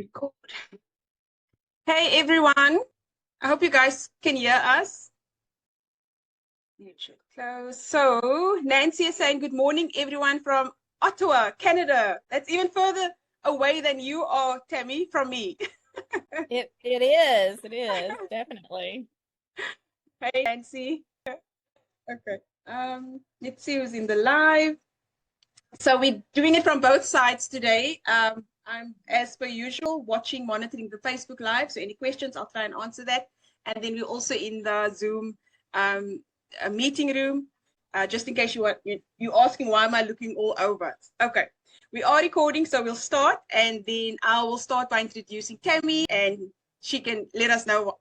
Record. Hey everyone, I hope you guys can hear us. You should close. So Nancy is saying good morning everyone from Ottawa, Canada. That's even further away than you are, Tammie, from me. It is definitely. Hey Nancy. Okay. Let's see who's in the live. So we're doing it from both sides today. I'm, as per usual, monitoring the Facebook Live. So any questions, I'll try and answer that. And then we're also in the Zoom meeting room, just in case you're asking why am I looking all over. Okay, we are recording, so we'll start, and then I will start by introducing Tammie, and she can let us know,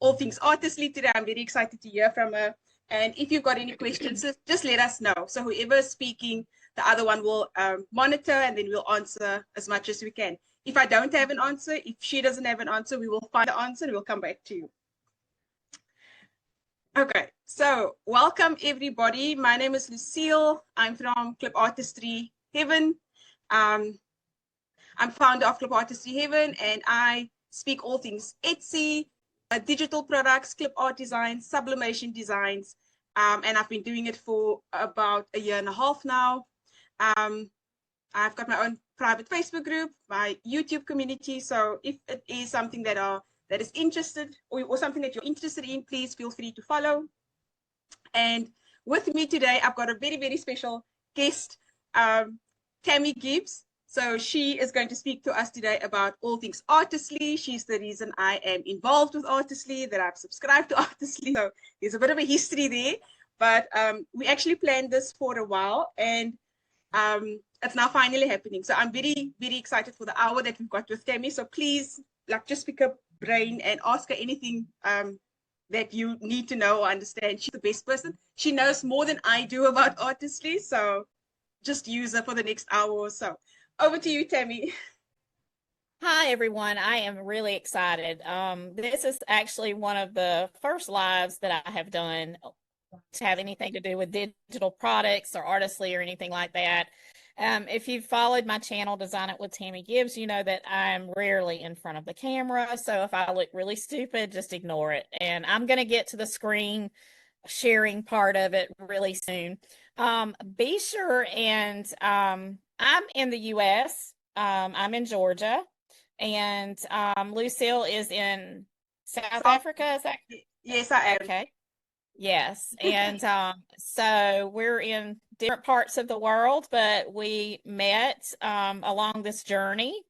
all things artistry today. I'm very excited to hear from her. And if you've got any questions, just let us know. So whoever is speaking, the other one will monitor, and then we'll answer as much as we can. If I don't have an answer, if she doesn't have an answer, we will find the answer and we'll come back to you. Okay, so welcome everybody. My name is Lucille. I'm from Clip Artistry Heaven. I'm founder of Clip Artistry Heaven, and I speak all things Etsy, digital products, clip art designs, sublimation designs, and I've been doing it for about a year and a half now. I've got my own private Facebook group, my YouTube community. So if it is something that is interested or something that you're interested in, please feel free to follow. And with me today, I've got a very, very special guest, Tammie Gibbs. So she is going to speak to us today about all things Artistly. She's the reason I am involved with Artistly, that I've subscribed to Artistly. So there's a bit of a history there, but we actually planned this for a while, and it's now finally happening. So I'm very, very excited for the hour that we've got with Tammie. So please, just pick up brain and ask her anything that you need to know or understand. She's the best person. She knows more than I do about Artistry. So just use her for the next hour or so. Over to you, Tammie. Hi, everyone. I am really excited. This is actually one of the first lives that I have done to have anything to do with digital products or Artistly or anything like that. If you've followed my channel, Design It with Tammie Gibbs, you know that I'm rarely in front of the camera. So if I look really stupid, just ignore it. And I'm going to get to the screen sharing part of it really soon. Be sure and I'm in the U.S. I'm in Georgia, and Lucille is in South Africa. Is that? Yes, I am. Okay. Yes. And so we're in different parts of the world, but we met along this journey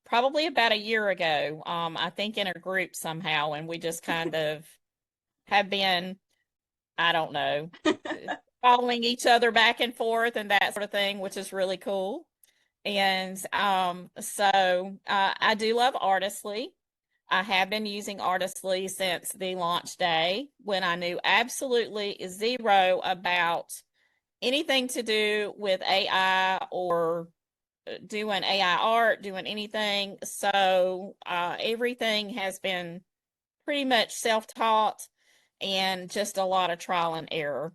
probably about a year ago, I think in a group somehow, and we just kind of have been, I don't know, following each other back and forth and that sort of thing, which is really cool. And so I do love Artistly. I have been using Artistly since the launch day, when I knew absolutely zero about anything to do with AI or doing AI art, doing anything. So everything has been pretty much self-taught and just a lot of trial and error.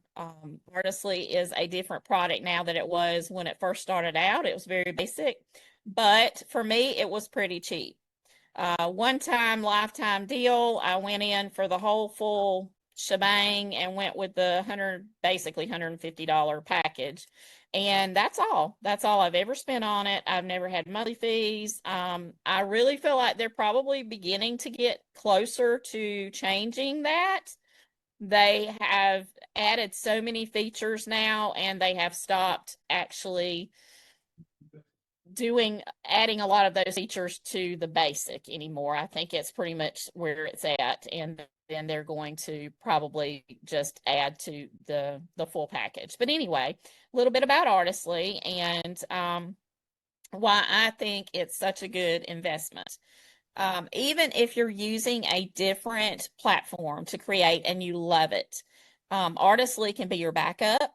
Artistly is a different product now than it was when it first started out. It was very basic, but for me, it was pretty cheap. One-time lifetime deal. I went in for the whole full shebang and went with the basically $150 package. And that's all. That's all I've ever spent on it. I've never had monthly fees. I really feel like they're probably beginning to get closer to changing that. They have added so many features now, and they have stopped actually adding a lot of those features to the basic anymore. I think it's pretty much where it's at, and then they're going to probably just add to the full package. But anyway, a little bit about Artistly and why I think it's such a good investment. Even if you're using a different platform to create and you love it, Artistly can be your backup.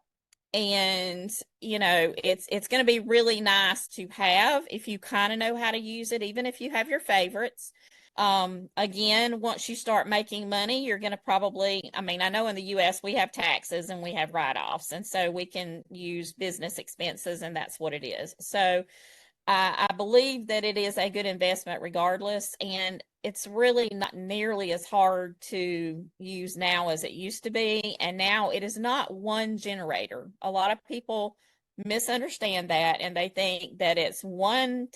And it's going to be really nice to have if you kind of know how to use it, even if you have your favorites. Again, once you start making money, you're going to probably, I know in the US we have taxes and we have write-offs, and so we can use business expenses, and that's what it is. So I believe that it is a good investment regardless, and it's really not nearly as hard to use now as it used to be. And now it is not one generator. A lot of people misunderstand that, and they think that it's one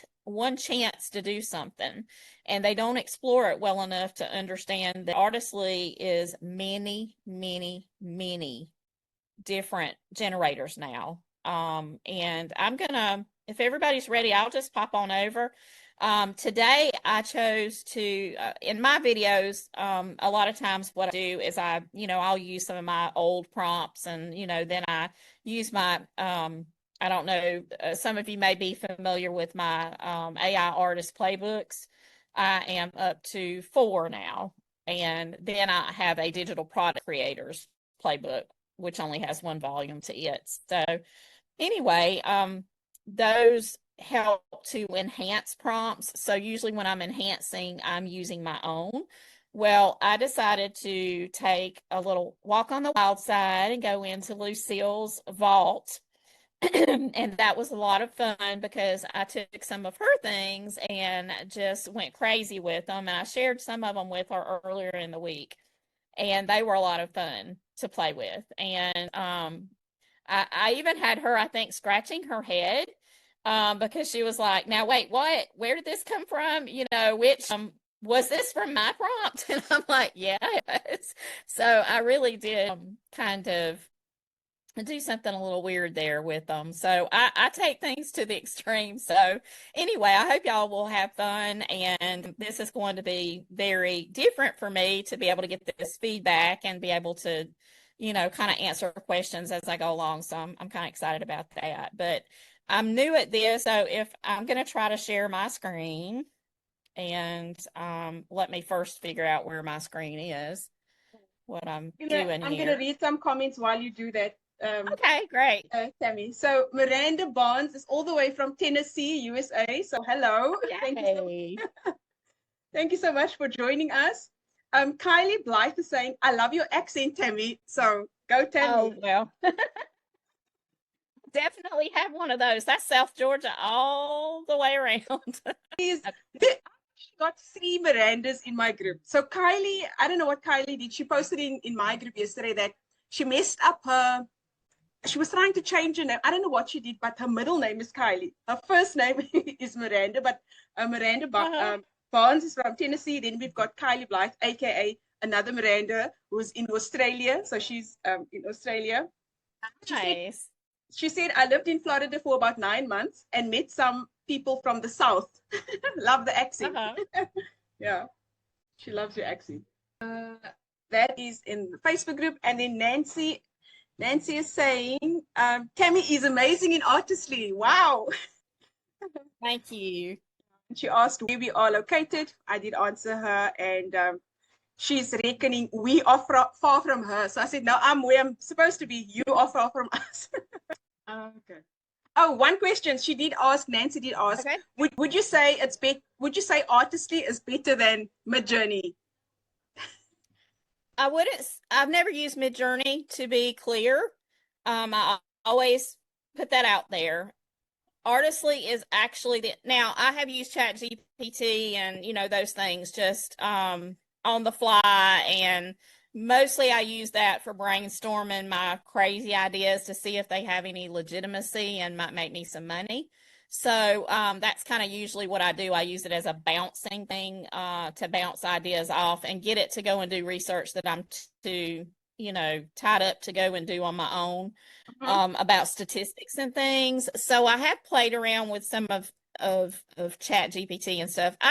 chance to do something, and they don't explore it well enough to understand that Artistly is many, many, many different generators now. And I'm gonna, if everybody's ready, I'll just pop on over. Today I chose to, in my videos, a lot of times what I do is I'll use some of my old prompts, and, then I use my, I don't know, some of you may be familiar with my AI artist playbooks. I am up to 4 now. And then I have a digital product creators playbook, which only has 1 volume to it. So anyway, those help to enhance prompts. So usually when I'm enhancing, I'm using my own. Well, I decided to take a little walk on the wild side and go into Lucille's vault. And that was a lot of fun because I took some of her things and just went crazy with them. And I shared some of them with her earlier in the week, and they were a lot of fun to play with. And I even had her, I think, scratching her head because she was like, "Now wait, what? Where did this come from? Which was this from my prompt?" And I'm like, "Yeah, it was." So I really did kind of do something a little weird there with them. So I take things to the extreme. So anyway, I hope y'all will have fun. And this is going to be very different for me to be able to get this feedback and be able to, kind of answer questions as I go along. So I'm kind of excited about that. But I'm new at this. So if I'm going to try to share my screen, and let me first figure out where my screen is, what I'm doing I'm here. gonna read some comments while you do that. Okay, great. Tammie. So Miranda Barnes is all the way from Tennessee, USA. So hello. Yay. Thank you so much for joining us. Kylie Blythe is saying, "I love your accent, Tammie." So go, Tammie. Oh, well, definitely have one of those. That's South Georgia all the way around. Got 3 Mirandas in my group. So Kylie, I don't know what Kylie did. She posted in my group yesterday that she messed up she was trying to change her name. I don't know what she did, but her middle name is Kylie. Her first name is Miranda, but Miranda Barnes is from Tennessee. Then we've got Kylie Blythe, aka another Miranda, who's in Australia. So she's in Australia. Nice. She said, "I lived in Florida for about 9 months and met some people from the South." Love the accent. Yeah, she loves your accent. That is in the Facebook group. And then Nancy is saying, "Tammie is amazing in Artistly." Wow. Thank you. She asked where we are located. I did answer her, and she's reckoning we are far from her. So I said, "No, I'm where I'm supposed to be. You are far from us." Okay. Oh, one question she did ask, Nancy did ask, okay. would you say would you say Artistly is better than Midjourney? I've never used Midjourney, to be clear. I always put that out there. Artistly is actually now I have used ChatGPT and those things just on the fly, and mostly I use that for brainstorming my crazy ideas to see if they have any legitimacy and might make me some money. So that's kind of usually what I do. I use it as a bouncing thing to bounce ideas off and get it to go and do research that I'm too tied up to go and do on my own about statistics and things. So I have played around with some of Chat GPT and stuff. I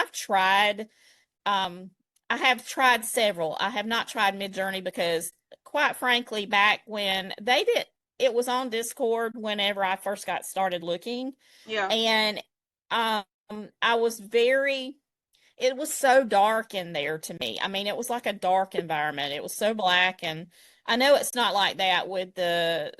have tried several. I have not tried Midjourney because, quite frankly, back when it was on Discord whenever I first got started looking. Yeah. And I was it was so dark in there to me. I mean, it was like a dark environment. It was so black, and I know it's not like that with the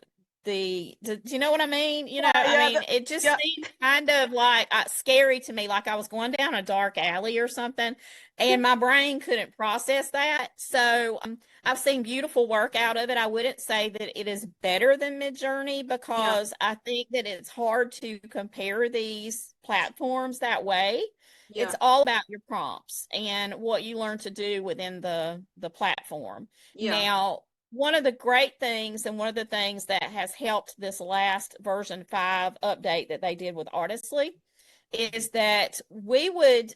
do you know what I mean? I Yeah, mean, it just yeah, seemed kind of like scary to me, like I was going down a dark alley or something, and my brain couldn't process that. So I've seen beautiful work out of it. I wouldn't say that it is better than Midjourney yeah, because I think that it's hard to compare these platforms that way. yeah, It's all about your prompts and what you learn to do within the platform. yeah. Now, one of the great things and one of the things that has helped this last version 5 update that they did with Artistly is that we would,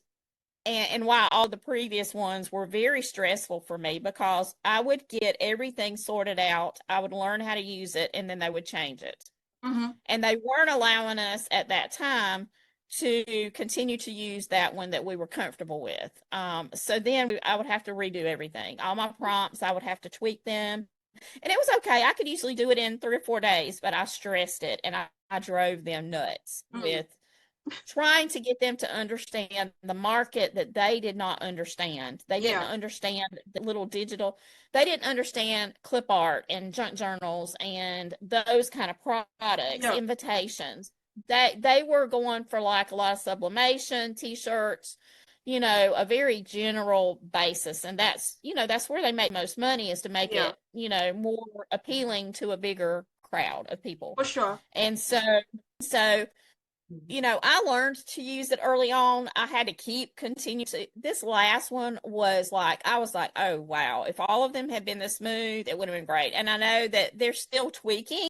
and why all the previous ones were very stressful for me because I would get everything sorted out, I would learn how to use it, and then they would change it. Mm-hmm. And they weren't allowing us at that time to continue to use that one that we were comfortable with. So then I would have to redo everything. All my prompts, I would have to tweak them. And it was okay. I could usually do it in 3 or 4 days, but I stressed it and I drove them nuts Mm. with trying to get them to understand the market that they did not understand. They didn't Yeah, understand the little digital, they didn't understand clip art and junk journals and those kind of products, yeah, invitations. They were going for like a lot of sublimation, t-shirts, a very general basis. And that's where they make most money is to make yeah, it, more appealing to a bigger crowd of people. for sure. And so I learned to use it early on. I had to continue to. This last one was like, I was like, oh, wow. If all of them had been this smooth, it would have been great. And I know that they're still tweaking,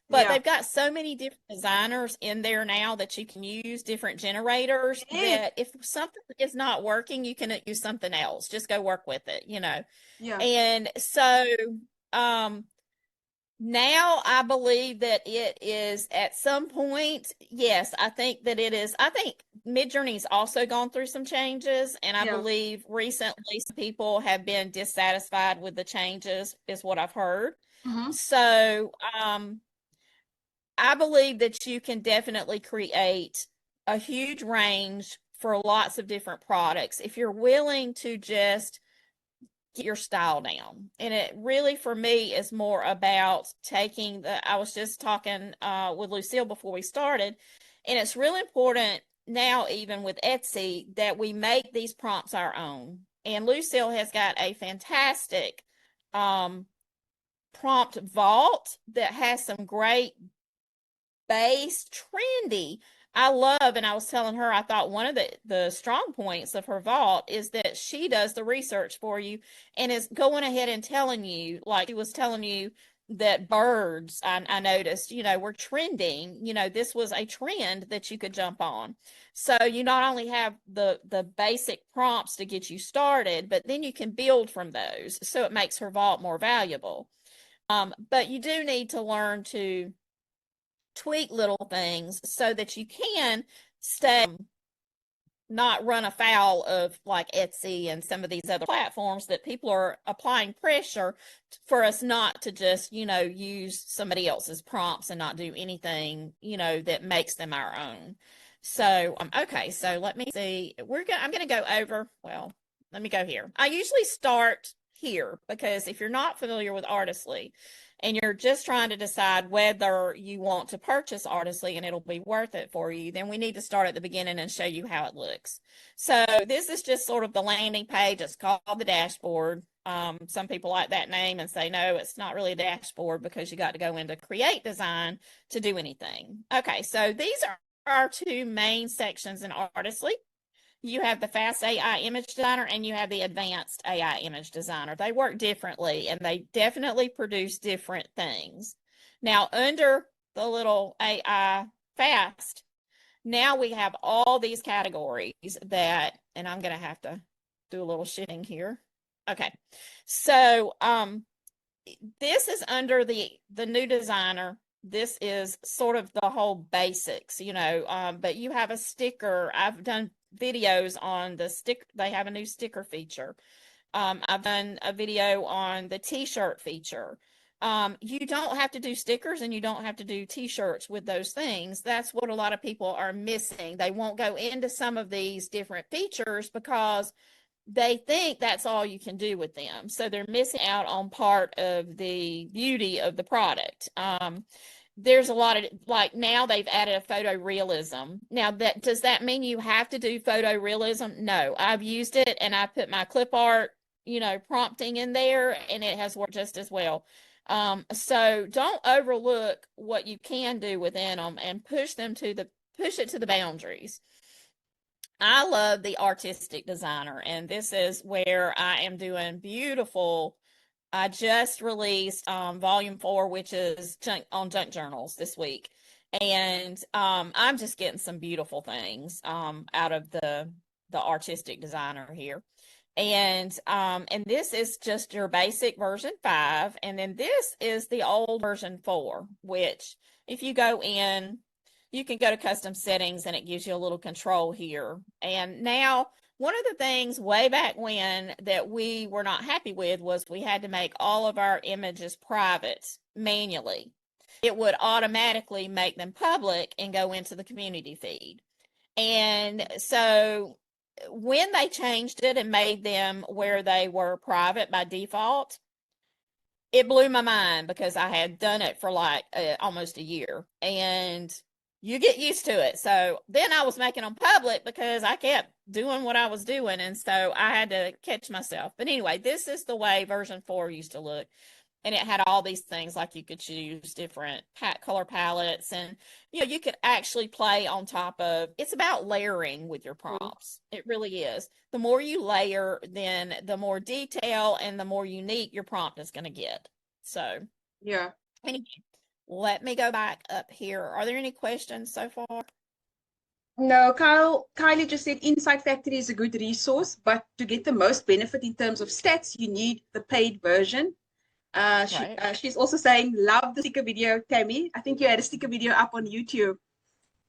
but Yeah, they've got so many different designers in there now that you can use different generators it is. that if something is not working, you can use something else. Just go work with it. Yeah, And so, um, now I believe that it is at some point, yes, I think that it is. I think Midjourney's also gone through some changes, and I yeah. believe recently some people have been dissatisfied with the changes, is what I've heard. Mm-hmm. So, I believe that you can definitely create a huge range for lots of different products if you're willing to just get your style down. And it really, for me, is more about I was just talking with Lucille before we started, and it's really important now, even with Etsy, that we make these prompts our own. And Lucille has got a fantastic um, prompt vault that has some great base trendy. I love, and I was telling her, I thought one of the strong points of her vault is that she does the research for you and is going ahead and telling you, like she was telling you that birds, I noticed, were trending. This was a trend that you could jump on. So you not only have the basic prompts to get you started, but then you can build from those. So it makes her vault more valuable. But you do need to learn to tweak little things so that you can stay not run afoul of like Etsy and some of these other platforms that people are applying pressure for us not to just, use somebody else's prompts and not do anything, that makes them our own. So, okay, so let me see. I'm going to go over, well, let me go here. I usually start here because if you're not familiar with Artistly, and you're just trying to decide whether you want to purchase Artistly and it'll be worth it for you, then we need to start at the beginning and show you how it looks. So this is just sort of the landing page. It's called the dashboard. Some people like that name and say, no, it's not really a dashboard because you got to go into create design to do anything. Okay, so these are our two main sections in Artistly. You have the fast AI image designer and you have the advanced AI image designer. They work differently and they definitely produce different things. Now, under the little AI fast, now we have all these categories and I'm going to have to do a little shifting here. Okay. So, this is under the new designer. This is sort of the whole basics, but you have a sticker. I've done videos on the stick. They have a new sticker feature. I've done a video on the t-shirt feature. You don't have to do stickers and you don't have to do t-shirts with those things. That's what a lot of people are missing. They won't go into some of these different features because they think that's all you can do with them. So they're missing out on part of the beauty of the product. there's a lot of, like, now they've added a photorealism. Now, that does that mean you have to do photorealism? No, I've used it and I put my clip art, prompting in there, and it has worked just as well. So don't overlook what you can do within them, and push it to the boundaries. I love the artistic designer, and this is where I am doing beautiful. I just released volume 4, which is on Junk Journals this week. And I'm just getting some beautiful things out of the artistic designer here. And this is just your basic version 5, and then this is the old version 4, which if you go in, you can go to custom settings and it gives you a little control here. And now, one of the things way back when that we were not happy with was we had to make all of our images private manually. It would automatically make them public and go into the community feed. And so when they changed it and made them where they were private by default, it blew my mind because I had done it for like almost a year, and you get used to it. So then I was making them public because I kept doing what I was doing, and so I had to catch myself. But anyway, this is the way version 4 used to look. And it had all these things, like you could choose different color palettes, and you could actually play on top of. It's about layering with your prompts. It really is. The more you layer, then the more detail and the more unique your prompt is going to get. So Yeah. anyway, let me go back up here. Are there any questions so far? No, Kylie just said Insight Factory is a good resource, but to get the most benefit in terms of stats, you need the paid version. Right. She's also saying, love the sticker video, Tammie. I think you had a sticker video up on YouTube.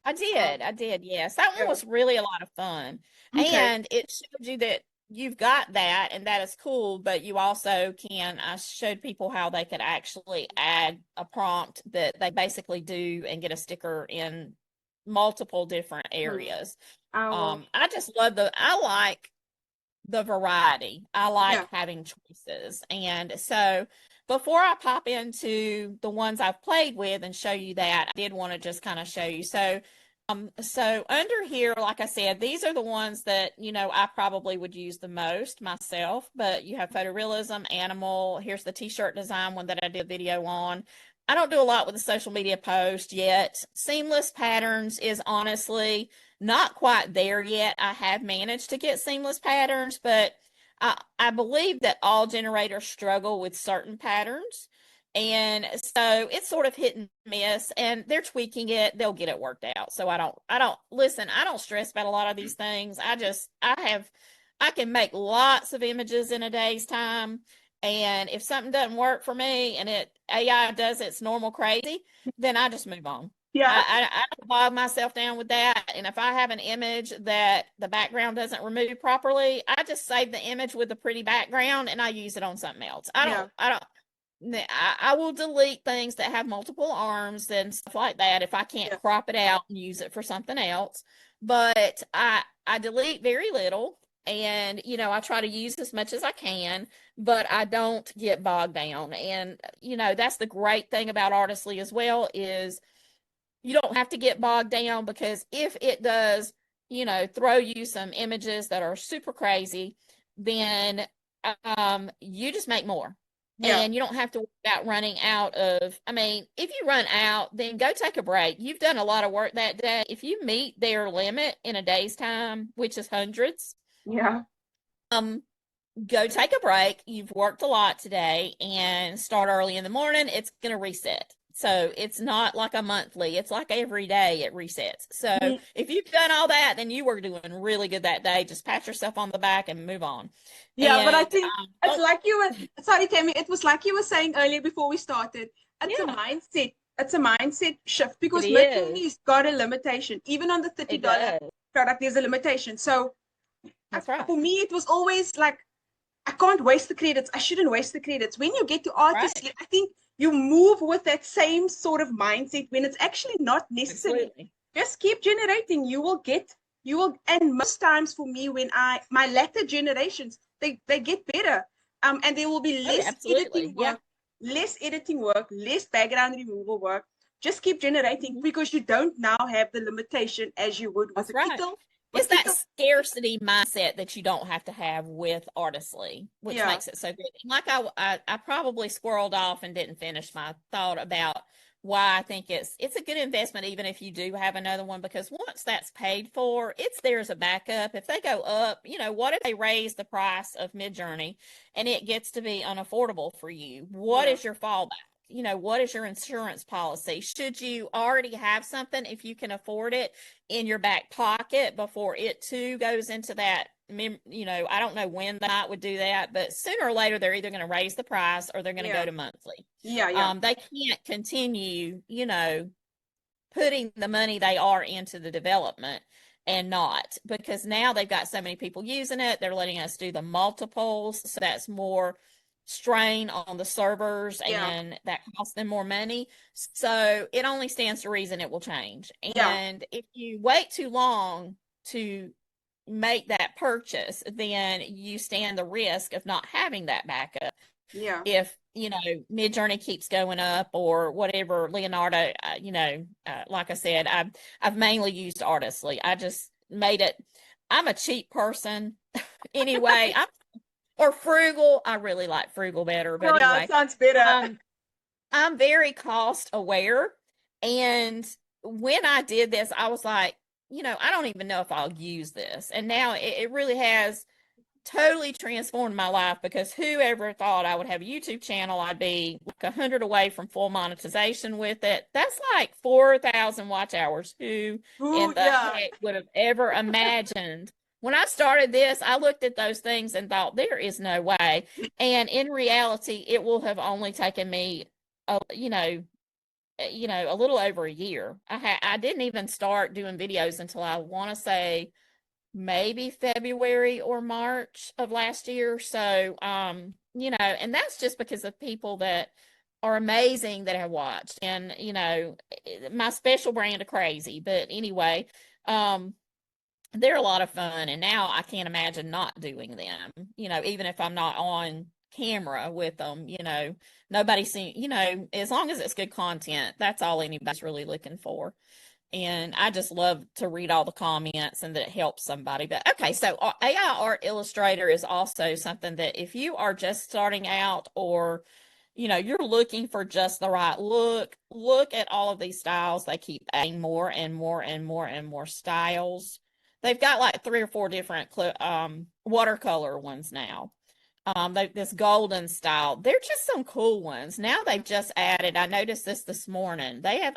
I did, yes. That one Yeah. was really a lot of fun. Okay. And it showed you that you've got that, and that is cool, but you also I showed people how they could actually add a prompt that they basically do and get a sticker in multiple different areas. Our, I just love I like the variety. I like yeah. having choices. And so before I pop into the ones I've played with and show you that, I did want to just kind of show you. So under here, like I said, these are the ones that, I probably would use the most myself, but you have photorealism, animal. Here's the t-shirt design one that I did a video on. I don't do a lot with the social media post yet. Seamless patterns is honestly not quite there yet. I have managed to get seamless patterns, but I believe that all generators struggle with certain patterns. And so it's sort of hit and miss, and they're tweaking it. They'll get it worked out. So I don't stress about a lot of these things. I can make lots of images in a day's time. And if something doesn't work for me and AI does its normal crazy, then I just move on. Yeah. I don't bog myself down with that. And if I have an image that the background doesn't remove properly, I just save the image with a pretty background and I use it on something else. I will delete things that have multiple arms and stuff like that if I can't crop it out and use it for something else. But I delete very little, and I try to use as much as I can, but I don't get bogged down. And that's the great thing about Artistly as well, is you don't have to get bogged down, because if it does, throw you some images that are super crazy, then you just make more. Yeah. And you don't have to worry about running out of, if you run out, then go take a break. You've done a lot of work that day. If you meet their limit in a day's time, which is hundreds, Yeah. go take a break. You've worked a lot today, and start early in the morning. It's going to reset. So it's not like a monthly, it's like every day it resets. So if you've done all that, then you were doing really good that day. Just pat yourself on the back and move on. Yeah, but I think it's like you were, sorry, Tammie, it was like you were saying earlier before we started. It's a mindset. It's a mindset shift, because Midjourney's got a limitation. Even on the $30 product, there's a limitation. So that's right. For me, it was always like, I can't waste the credits. I shouldn't waste the credits. When you get to Artistly, I think you move with that same sort of mindset when it's actually not necessary. Absolutely. Just keep generating. And most times for me, when my latter generations, they get better. And there will be less editing work, less background removal work. just keep generating, because you don't now have the limitation as you would with That's a right. Kindle. It's With that Kindle, scarcity mindset that you don't have to have with Artistly, which yeah, makes it so good. Like I probably squirreled off and didn't finish my thought about why I think it's a good investment, even if you do have another one, because once that's paid for, it's there as a backup. If they go up, what if they raise the price of Midjourney and it gets to be unaffordable for you? What yeah, is your fallback? What is your insurance policy? Should you already have something, if you can afford it, in your back pocket before it too goes into that? I don't know when they might would do that, but sooner or later they're either going to raise the price or they're going to go yeah, to monthly. yeah, yeah, They can't continue, putting the money they are into the development and not, because now they've got so many people using it. They're letting us do the multiples, so that's more strain on the servers yeah, and that costs them more money. So it only stands to reason it will change. yeah, And if you wait too long to make that purchase, then you stand the risk of not having that backup yeah. if Midjourney keeps going up or whatever. Leonardo, like I said, I've mainly used Artistly. I just made it. I'm a cheap person anyway. Or frugal. I really like frugal better, but Oh, yeah, anyway, sounds better. um, I'm very cost aware, and when I did this, I was like, I don't even know if I'll use this, and now it really has totally transformed my life, because whoever thought I would have a YouTube channel, I'd be like 100 away from full monetization with it. That's like 4,000 watch hours. Who Ooh, in the yeah, heck would have ever imagined? When I started this, I looked at those things and thought, there is no way. And in reality, it will have only taken me, a, a little over a year. I didn't even start doing videos until, I want to say, maybe February or March of last year. So, and that's just because of people that are amazing that I watched, and, my special brand of crazy. But anyway, they're a lot of fun, and now I can't imagine not doing them, even if I'm not on camera with them. Nobody's seen, as long as it's good content, that's all anybody's really looking for. And I just love to read all the comments and that it helps somebody. But okay, so AI Art Illustrator is also something that if you are just starting out, or you're looking for just the right look at all of these styles. They keep adding more and more and more and more styles. They've got like 3 or 4 different watercolor ones now. This golden style. They're just some cool ones. Now they've just added, I noticed this morning, they have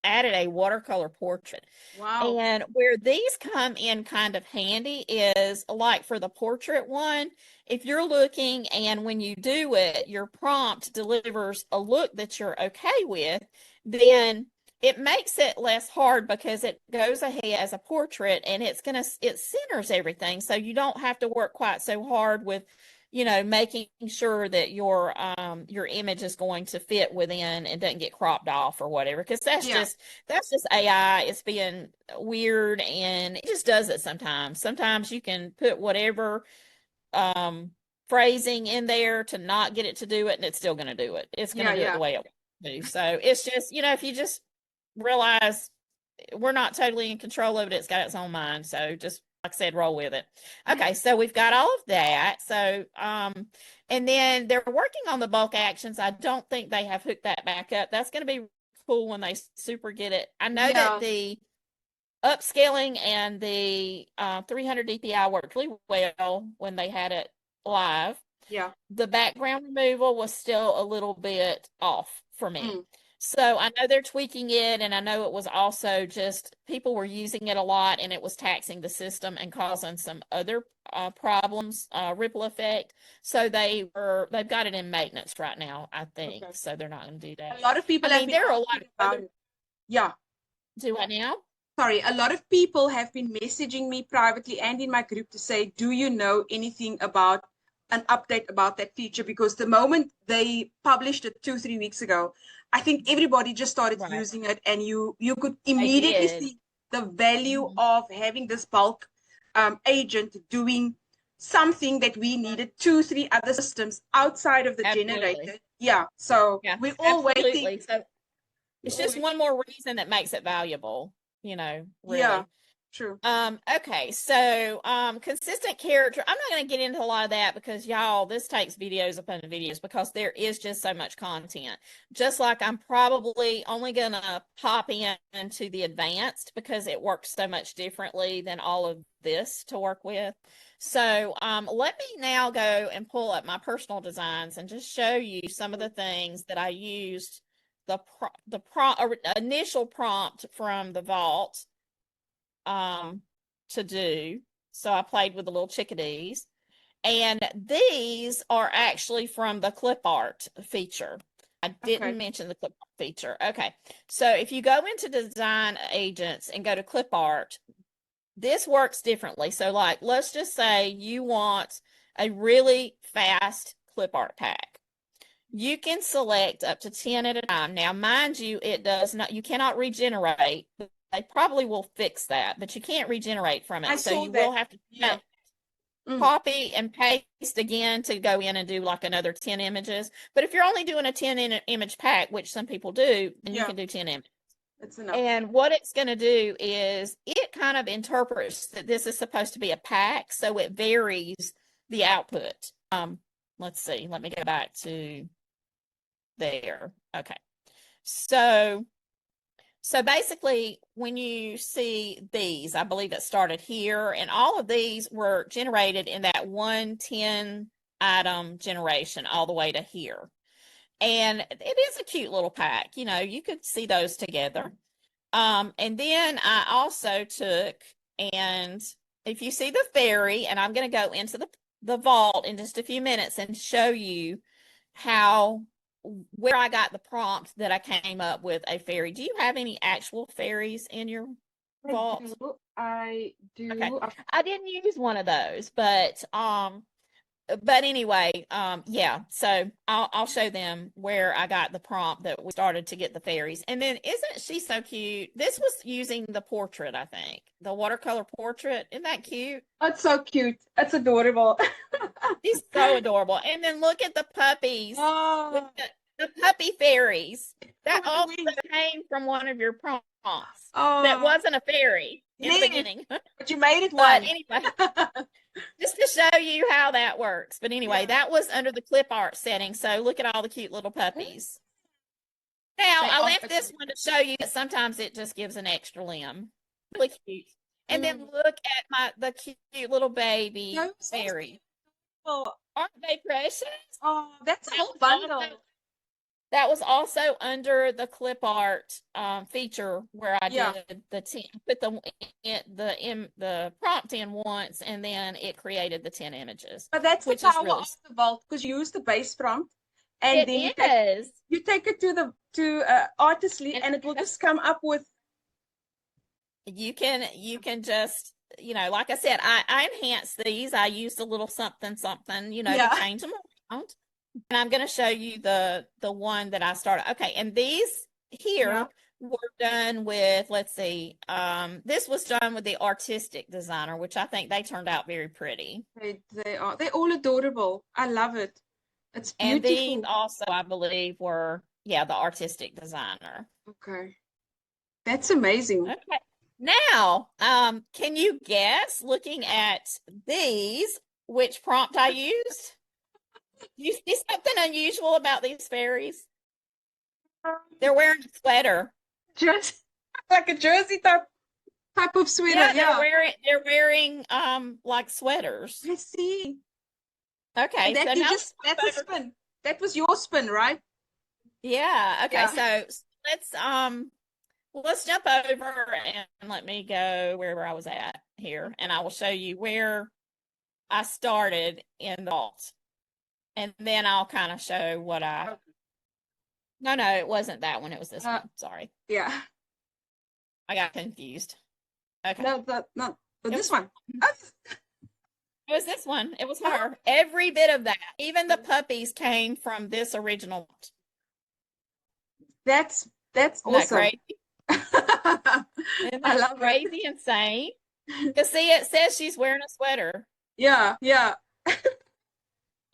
added a watercolor portrait. wow, And where these come in kind of handy is, like for the portrait one, if you're looking and when you do it, your prompt delivers a look that you're okay with, then it makes it less hard, because it goes ahead as a portrait and it centers everything. So you don't have to work quite so hard with making sure that your image is going to fit within and doesn't get cropped off or whatever, because yeah, that's just AI. It's being weird, and it just does it sometimes. Sometimes you can put whatever um phrasing in there to not get it to do it, and it's still going to do it. It's going yeah, to do it yeah, the way it wants to do. So it's just, if you just realize we're not totally in control of it, it's got its own mind. So just, like I said, roll with it. Okay, so we've got all of that. So and then they're working on the bulk actions. I don't think they have hooked that back up. That's going to be cool when they super get it. I know that yeah, the upscaling and the 300 DPI worked really well when they had it live. yeah, The background removal was still a little bit off for me. mm, So I know they're tweaking it, and I know it was also just people were using it a lot, and it was taxing the system and causing some other problems, ripple effect. So they've got it in maintenance right now, I think. okay. So they're not going to do that. A lot of I people have mean, been there are a lot asking of about other. it. Yeah, Do I now? sorry. A lot of people have been messaging me privately and in my group to say, do you know anything about an update about that feature? Because the moment they published it 2, 3 weeks ago, I think everybody just started Right. using it, and you could They immediately did. see the value Mhm. of having this bulk agent doing something that we needed 2, 3 other systems outside of the Absolutely. generator. Yeah, so Yeah, we're all waiting. absolutely. So It's just one more reason that makes it valuable, really. Yeah, true. Okay, so consistent character. I'm not going to get into a lot of that because y'all, this takes videos upon videos because there is just so much content. Just like I'm probably only going to pop into the advanced because it works so much differently than all of this to work with. So let me now go and pull up my personal designs and just show you some of the things that I used the initial prompt from the vault to do. So I played with the little chickadees. And these are actually from the clip art feature. I didn't mention the clip art feature. Okay. So if you go into design agents and go to clip art, this works differently. So like, let's just say you want a really fast clip art pack. You can select up to 10 at a time. Now, mind you, it does not, you cannot regenerate. They probably will fix that, but you can't regenerate from it. So you will have to copy and paste again to go in and do like another 10 images. But if you're only doing a 10 image pack, which some people do, then you can do 10 images. That's enough. And what it's going to do is it kind of interprets that this is supposed to be a pack, so it varies the output. Let's see. Let me go back to there. Okay. So basically, when you see these, I believe it started here, and all of these were generated in that 110 item generation all the way to here. And it is a cute little pack. You could see those together. And then I also took, and if you see the fairy, and I'm going to go into the vault in just a few minutes and show you where I got the prompt that I came up with a fairy. Do you have any actual fairies in your vault? I do. Okay. I didn't use one of those, but anyway, yeah. So I'll show them where I got the prompt that we started to get the fairies. And then isn't she so cute? This was using the portrait, I think. The watercolor portrait. Isn't that cute? That's so cute. That's adorable. She's so adorable. And then look at the puppies. Oh. The puppy fairies. That also came from one of your prompts. Oh. That wasn't a fairy in the beginning. But you made it one. But anyway, just to show you how that works. But anyway, that was under the clip art setting. So look at all the cute little puppies. Now, I left this one to show you that sometimes it just gives an extra limb. Really cute. And then look at the cute little baby fairy. Aren't they precious? Oh, that's a whole bundle. That was also under the clip art feature where I did the 10, put the prompt in once, and then it created the 10 images. But that's the power of the vault, because you use the base prompt, and then you take it to Artistly, and it will just come up with. You can just, like I said, I enhanced these. I used a little something, to change them around. And I'm going to show you the one that I started. Okay, and these here were done with, let's see, this was done with the artistic designer, which I think they turned out very pretty. They are. They're all adorable. I love it. It's beautiful. And these also, I believe, were, the artistic designer. Okay. That's amazing. Okay. Now, can you guess, looking at these, which prompt I used? You see something unusual about these fairies? They're wearing a sweater. Just like a jersey type of sweater. Yeah, they're wearing like sweaters. I see. Okay, so now that's a spin. That was your spin, right? Yeah. Okay, so let's jump over and let me go wherever I was at here, and I will show you where I started in the vault. And then I'll kind of show what No, it wasn't that one. It was this one. Sorry. Yeah. I got confused. Okay. No, this one. It was this one. It was her. Every bit of that. Even the puppies came from this original. That's awesome. Isn't that crazy? Isn't that crazy, insane? Because see, it says she's wearing a sweater. Yeah.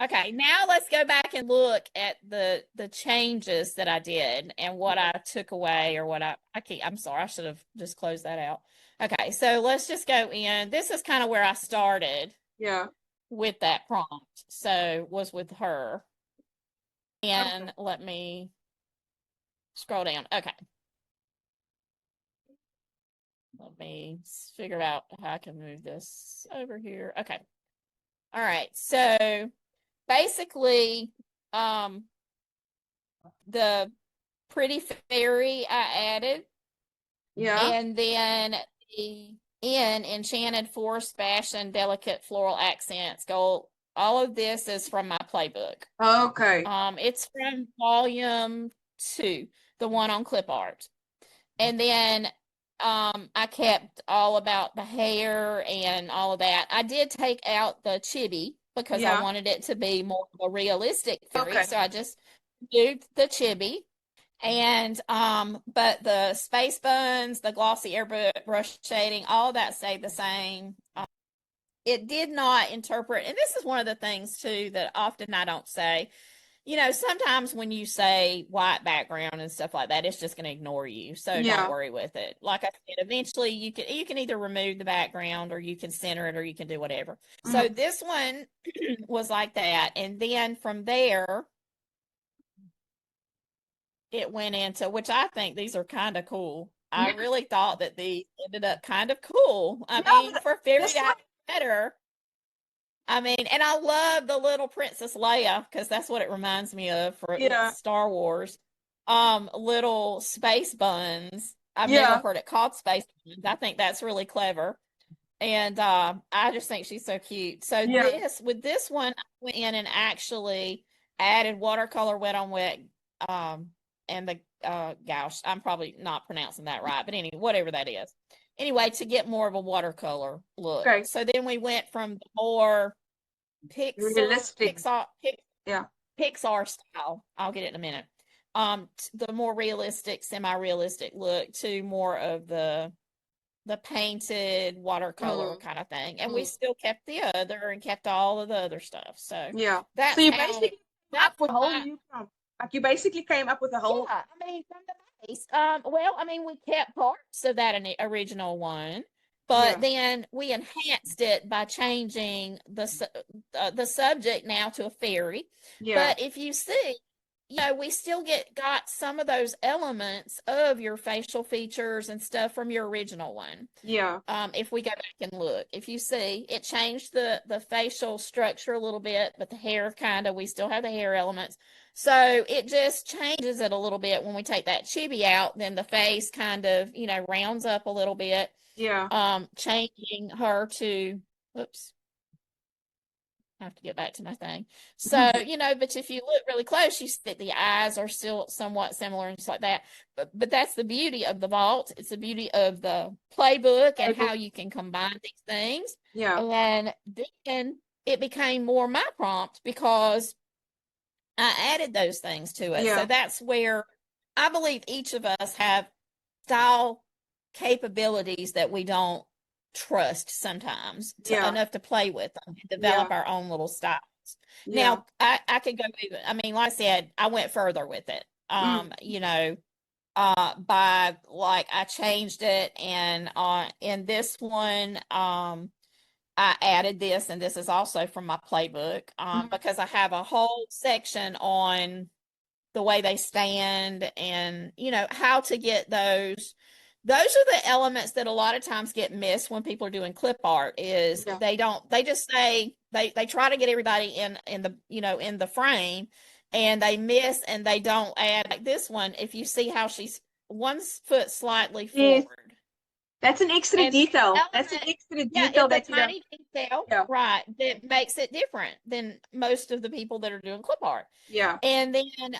Okay, now let's go back and look at the changes that I did and what I took away or what I keep. I'm sorry, I should have just closed that out. Okay, so let's just go in. This is kind of where I started Yeah. with that prompt. So was with her. Okay. And let me scroll down. Okay. Let me figure out how I can move this over here. Okay. All right. So basically, the pretty fairy I added, Yeah. and then the in enchanted forest fashion, delicate floral accents. Gold. All of this is from my playbook. Okay. It's from volume 2, the one on clip art. And then I kept all about the hair and all of that. I did take out the chibi because I Yeah. wanted it to be more of a realistic fairy. Okay. So I just moved the chibi. And but the space buns, the glossy airbrush shading, all that stayed the same. It did not interpret, and this is one of the things too that often I don't say. Sometimes when you say white background and stuff like that, it's just going to ignore you. So don't Yeah. worry with it. Like I said, eventually you can either remove the background or you can center it or you can do whatever. So Mhm. this one was like that. And then from there, it went into, which I think these are kind of cool. I Yeah. really thought that these ended up kind of cool. I Yeah, mean, but for fairy this one, better. I mean, and I love the little Princess Leia because that's what it reminds me of for yeah. Star Wars. Little space buns. I've never Yeah. heard it called space buns. I think that's really clever. And I just think she's so cute. So Yeah. with this one, I went in and actually added watercolor wet on wet, um, and the gosh, I'm probably not pronouncing that right, but anyway, whatever that is. Anyway, to get more of a watercolor look. Okay. So then we went from the more Realistic. Yeah. Pixar style. I'll get it in a minute. The more realistic, semi-realistic look to more of the painted watercolor Mm. kind of thing. And we Mm. still kept the other and kept all of the other stuff. So Yeah. So that's you how basically came up that's with a whole how new prompt. Like you basically came up with a whole. yeah, I mean, from the base. Well, I mean, we kept parts of that original one, but Yeah. then we enhanced it by changing the subject now to a fairy. Yeah. But if you see, we still got some of those elements of your facial features and stuff from your original one. Yeah. If we go back and look, if you see, it changed the facial structure a little bit, but the hair kind of, we still have the hair elements. So it just changes it a little bit when we take that chibi out, then the face kind of, rounds up a little bit, Yeah. changing her to, whoops, I have to get back to my thing. So, but if you look really close, you see that the eyes are still somewhat similar and just like that. But that's the beauty of the vault. It's the beauty of the playbook and how you can combine these things. Yeah. And then it became more my prompt because I added those things to it. So Yeah. that's where I believe each of us have style capabilities that we don't trust sometimes Yeah. enough to play with them and Yeah. develop our own little styles. Yeah. Now, I could go even, I mean, like I said, I went further with it. Mm. By like I changed it and in this one, I added this, and this is also from my playbook, Mhm. because I have a whole section on the way they stand and, how to get those. Those are the elements that a lot of times get missed when people are doing clip art is Yeah. they just say they try to get everybody in the, in the frame and they miss and they don't add like this one. If you see how she's 1 foot slightly Yes. forward. That's an extra And detail. That's an element, extra yeah, detail it's a that you don't. tiny detail, Yeah. right, that makes it different than most of the people that are doing clip art. Yeah. And then,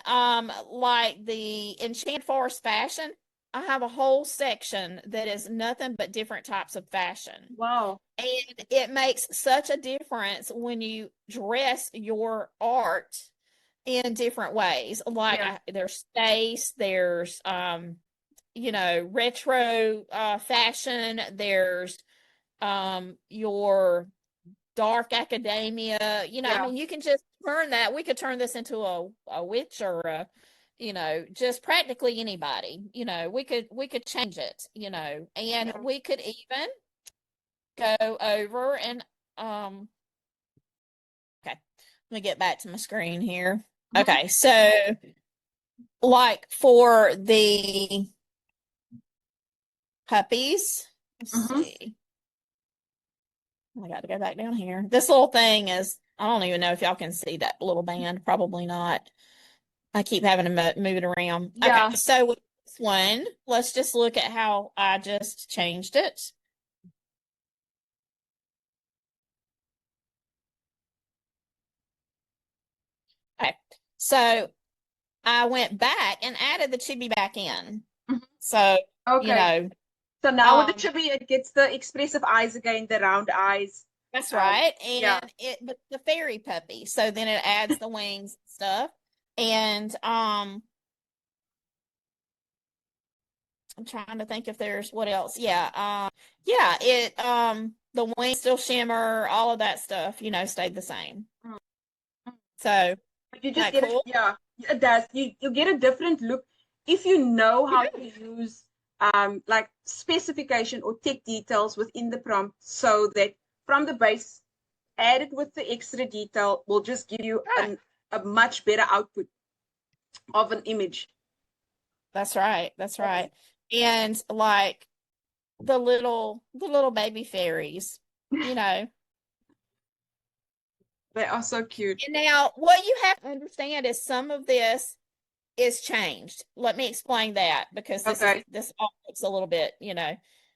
like the Enchanted Forest fashion, I have a whole section that is nothing but different types of fashion. Wow. And it makes such a difference when you dress your art in different ways. Like Yeah. there's space, there's retro fashion, there's your dark academia, I Yeah. mean, you can just turn that, we could turn this into a witch or a, just practically anybody. We could change it, and Yeah. we could even go over and okay, let me get back to my screen here. Okay, so like for the puppies, let's see. I got to go back down here. This little thing is, I don't even know if y'all can see that little band. Probably not. I keep having to move it around. Yeah. Okay, so with this one, let's just look at how I just changed it. Okay, so I went back and added the chibi back in. So, Okay. So now with the um, chibi, it gets the expressive eyes again, the round eyes. that's right. Yeah. And but the fairy puppy. So then it adds the wings and stuff. And I'm trying to think if there's what else. Yeah, it the wings still shimmer, all of that stuff, stayed the same. Mm. So But you just that get it, cool? yeah, it does. You get a different look if you know how to use like specification or tech details within the prompt so that from the base, added with the extra detail will just give you a much better output of an image. That's right. That's right. And like the little baby fairies, you know. They are so cute. And now what you have to understand is some of this is changed. Let me explain that because Okay. this all looks a little bit.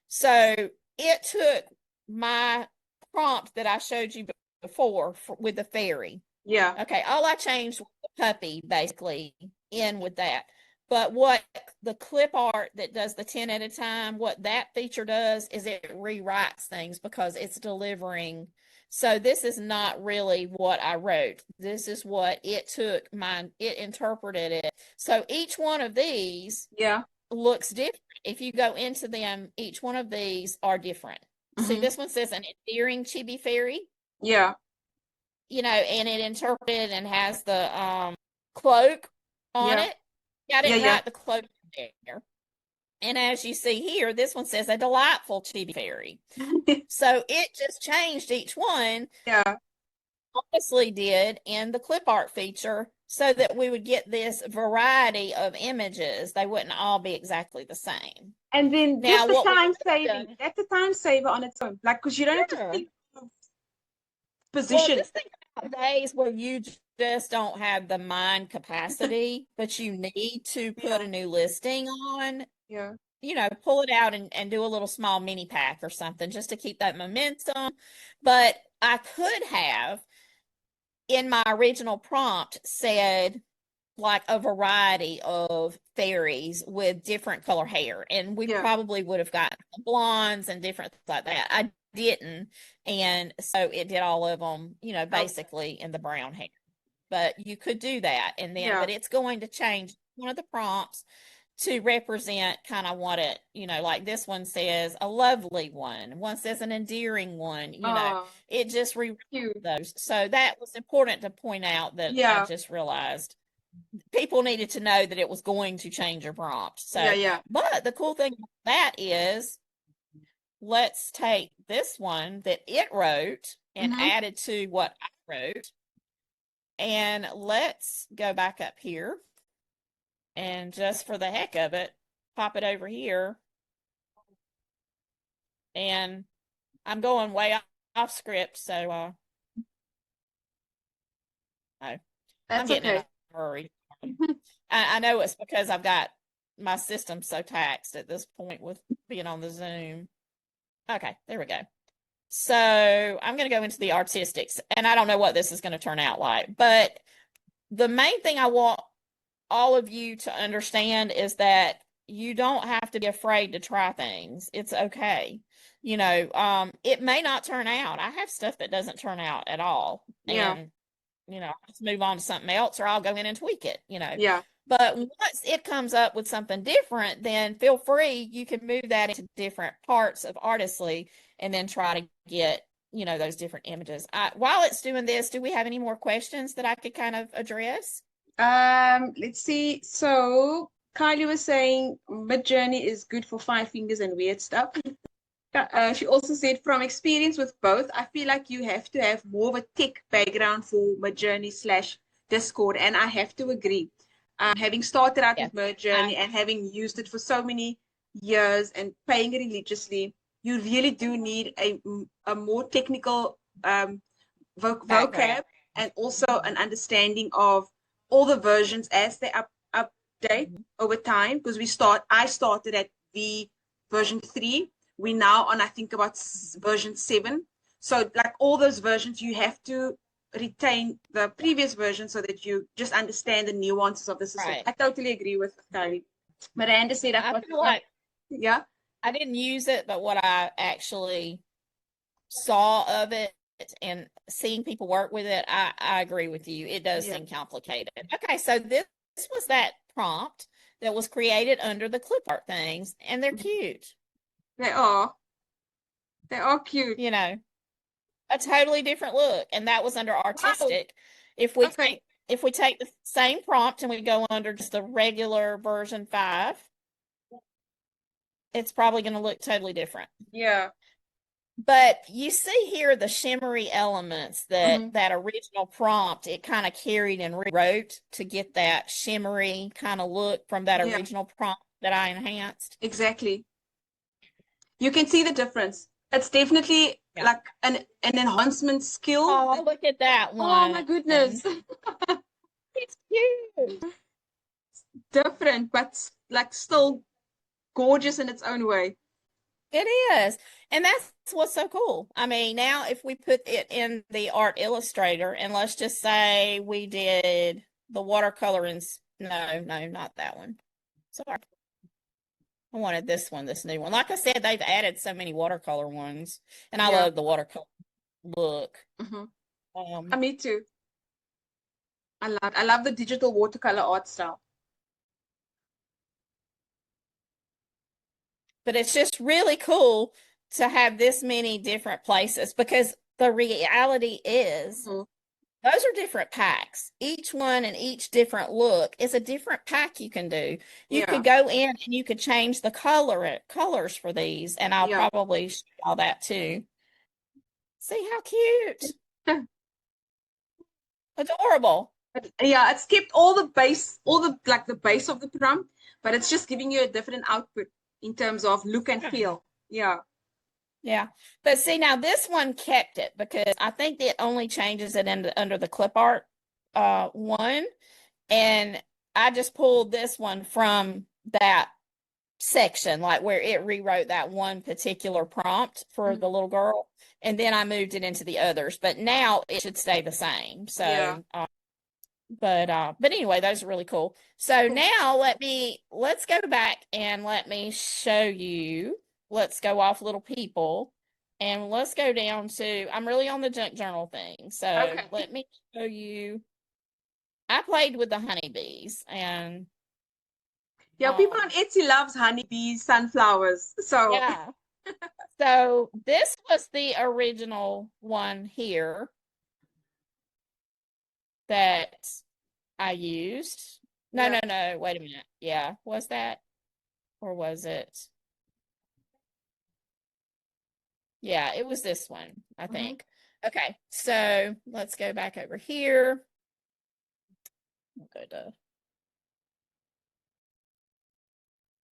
So it took my prompt that I showed you before with the fairy. Yeah. Okay, all I changed was the puppy basically in with that. But what the clip art that does the 10 at a time, what that feature does is it rewrites things because it's delivering. So this is not really what I wrote. This is what it took it interpreted it. So each one of these Yeah. looks different. If you go into them, each one of these are different. See, this one says an endearing chibi fairy. Yeah. And it interpreted and has the cloak on Yeah. it. I Yeah. didn't Yeah. write the cloak there. And as you see here, this one says a delightful chibi fairy. So it just changed each one. Yeah. Honestly did in the clip art feature so that we would get this variety of images. They wouldn't all be exactly the same. And then Now, just the what time saving. That's a time saver on its own. Like, because you don't have to think of position. Just think about days where you just don't have the mind capacity, but you need to put a new listing on. Yeah. Pull it out and do a little small mini pack or something just to keep that momentum. But I could have, in my original prompt, said like a variety of fairies with different color hair, and we probably would have gotten blondes and different things like that. I didn't, and so it did all of them, basically in the brown hair. But you could do that, and then, but it's going to change one of the prompts to represent kind of what it, like this one says a lovely one says an endearing one, it just rewrote those. So that was important to point out that I just realized people needed to know that it was going to change your prompt. So, but the cool thing about that is, let's take this one that it wrote and added to what I wrote, and let's go back up here. And just for the heck of it, pop it over here. And I'm going way off script, so I'm getting in a hurry. I know it's because I've got my system so taxed at this point with being on the Zoom. Okay, there we go. So I'm going to go into the artistics, and I don't know what this is going to turn out like, but the main thing I want all of you to understand is that you don't have to be afraid to try things. It's okay. It may not turn out. I have stuff that doesn't turn out at all. Yeah. And, let's move on to something else, or I'll go in and tweak it, Yeah. But once it comes up with something different, then feel free. You can move that into different parts of Artistly and then try to get those different images. While it's doing this, do we have any more questions that I could kind of address? Let's see. So Kylie was saying Midjourney is good for five fingers and weird stuff. She also said, from experience with both, I feel like you have to have more of a tech background for Midjourney/Discord, and I have to agree. Having started out with Midjourney and having used it for so many years and paying religiously, you really do need a more technical vocab and also an understanding of all the versions as they update over time. Because I started at version 3. We're now on, I think, about version 7. So like all those versions, you have to retain the previous version so that you just understand the nuances of the system. Right. I totally agree with Kylie. Miranda said, I feel like yeah, I didn't use it, but what I actually saw of it and seeing people work with it, I agree with you. It does seem complicated. Okay, so this was that prompt that was created under the clip art things, and they're cute. They are. They are cute. A totally different look, and that was under artistic. Wow. If we take the same prompt and we go under just the regular version 5, it's probably going to look totally different. Yeah. But you see here the shimmery elements that that original prompt, it kind of carried and rewrote to get that shimmery kind of look from that original prompt that I enhanced. Exactly. You can see the difference. It's definitely like an enhancement skill. Oh, look at that one. Oh my goodness. It's cute. Different, but like still gorgeous in its own way. It is. And that's what's so cool. I mean, now if we put it in the Art Illustrator, and let's just say we did the watercolor no, not that one. Sorry. I wanted this new one. Like I said, they've added so many watercolor ones, and I love the watercolor look. Me too. I love the digital watercolor art style. But it's just really cool to have this many different places, because the reality is those are different packs. Each one and each different look is a different pack you can do. You could go in and you could change the colors for these, and I'll probably show all that too. See how cute. Adorable. Yeah, it's kept all the base of the prompt, but it's just giving you a different output in terms of look and feel. Yeah. Yeah. But see, now this one kept it, because I think it only changes it under the clip art one. And I just pulled this one from that section, like where it rewrote that one particular prompt for the little girl. And then I moved it into the others. But now it should stay the same. So but anyway, those are really cool. So now let's go back and let me show you. Let's go off little people, and let's go down to, I'm really on the junk journal thing. So let me show you. I played with the honeybees, and people on Etsy loves honeybees, sunflowers. So so this was the original one here that I used. No, wait a minute. Yeah, was that, or was it? Yeah, it was this one, I think. Okay, so let's go back over here. I'll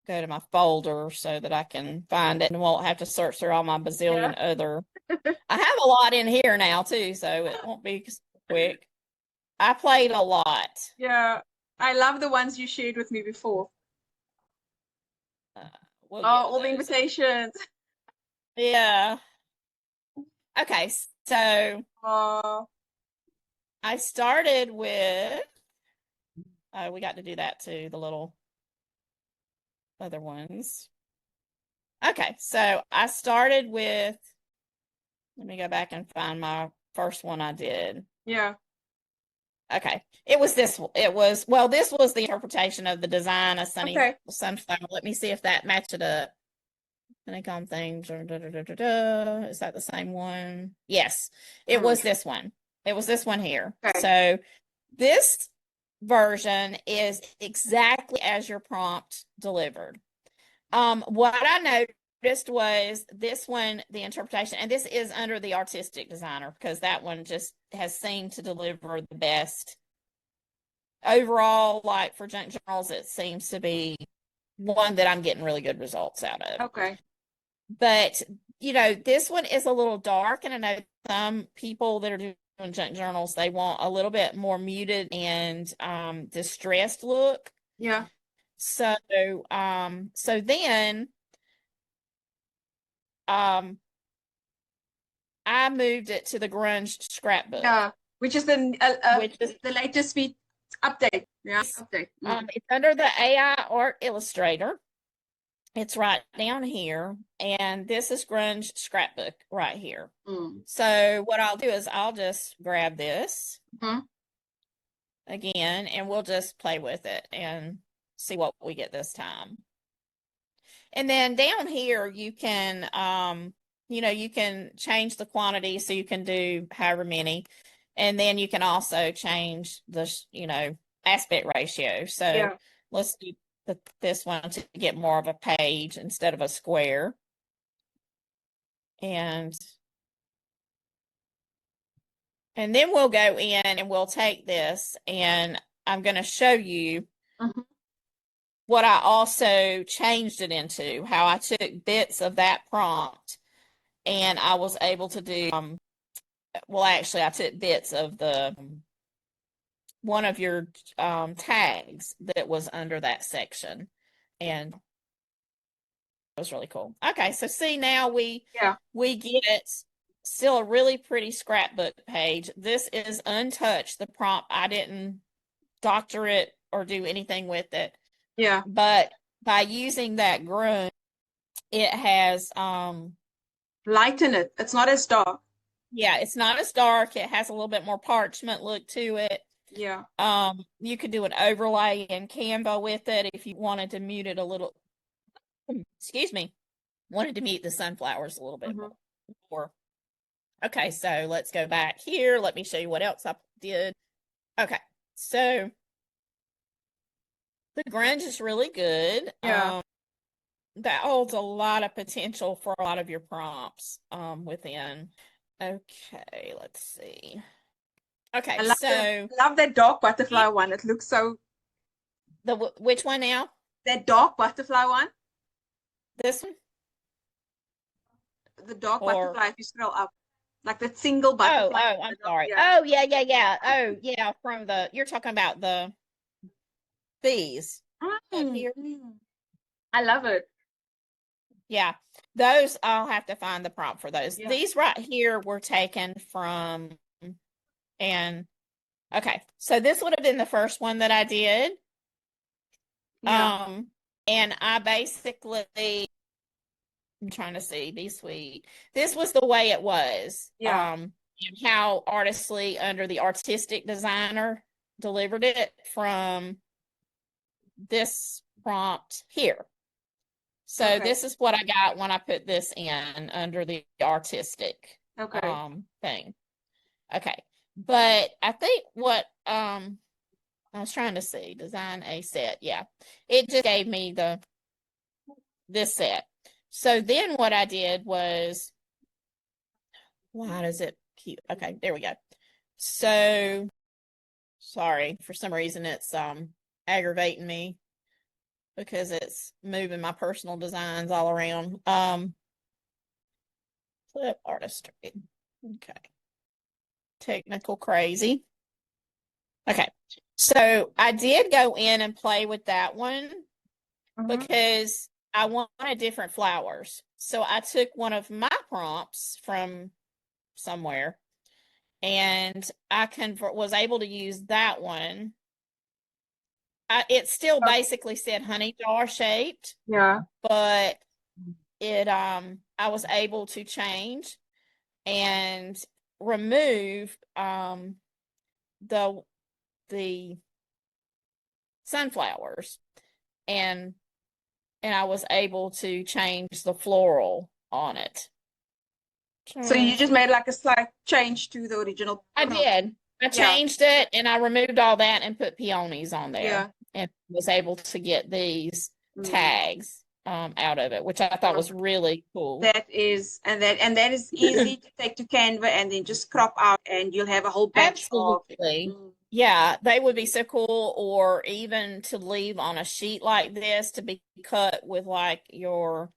go to my folder so that I can find it and won't have to search through all my bazillion other. I have a lot in here now too, so it won't be quick. I played a lot. Yeah, I love the ones you shared with me before. All the invitations. Yeah. Okay, so I started with, we got to do that too, the little other ones. Okay, so I started with, let me go back and find my first one I did. Yeah. Okay, it was this. This was the interpretation of the design of sunflower. Let me see if that matched it up. honeycomb things. Is that the same one? Yes, it was this one. It was this one here. Okay. So this version is exactly as your prompt delivered. What I noticed was this one, the interpretation, and this is under the artistic designer because that one just has seemed to deliver the best. Overall, like for junk journals, it seems to be one that I'm getting really good results out of. Okay. But, this one is a little dark, and I know some people that are doing junk journals, they want a little bit more muted and distressed look. Yeah. So then I moved it to the grunge scrapbook. Yeah, which is which is the latest update. Yeah, update. It's under the AI Art Illustrator. It's right down here, and this is grunge scrapbook right here. So what I'll do is I'll just grab this again, and we'll just play with it and see what we get this time. And then down here, you can, you can change the quantity, so you can do however many. And then you can also change the, aspect ratio. So let's do this one to get more of a page instead of a square. And then we'll go in and we'll take this, and I'm going to show you what I also changed it into, how I took bits of that prompt and I was able to do, actually I took bits of one of your tags that was under that section, and it was really cool. Okay, so see, now we get still a really pretty scrapbook page. This is untouched, the prompt. I didn't doctor it or do anything with it. Yeah. But by using that grunge, it has light in it. It's not as dark. Yeah, it's not as dark. It has a little bit more parchment look to it. Yeah. You could do an overlay in Canva with it if you wanted to mute it a little. Excuse me. Wanted to mute the sunflowers a little bit more. Okay, so let's go back here. Let me show you what else I did. Okay, so the grunge is really good. Yeah. That holds a lot of potential for a lot of your prompts within. Okay, let's see. Okay, I love that dark butterfly one. It looks so. Which one now? That dark butterfly one. This one? The dark butterfly, if you scroll up. Like that single butterfly. Oh, I'm sorry. Yeah. Oh, yeah. Oh, yeah, you're talking about the bees. Here. I love it. Yeah, those, I'll have to find the prompt for those. Yeah. These right here were taken from, and okay, so this would have been the first one that I did. Yeah. And I basically, I'm trying to see, be sweet. This was the way it was. Yeah. And how Artistly under the artistic designer delivered it from this prompt here. So this is what I got when I put this in under the artistic thing. Okay. But I think what I was trying to see, design a set. Yeah. It just gave me this set. So then what I did was, why does it keep, okay, there we go. So sorry, for some reason it's aggravating me because it's moving my personal designs all around. Flip artistry. Okay. Technical crazy. Okay. So I did go in and play with that one because I wanted different flowers. So I took one of my prompts from somewhere and I was able to use that one. It still basically said honey jar shaped. Yeah. But it I was able to change and remove the sunflowers and and I was able to change the floral on it. So you just made like a slight change to the original I prompt. did. I Yeah. changed it and I removed all that and put peonies on there. Yeah. And was able to get these Mm. tags out of it, which I thought was really cool. That is, and that is easy to take to Canva and then just crop out, and you'll have a whole batch Absolutely. of. Yeah, they would be so cool, or even to leave on a sheet like this to be cut with like your.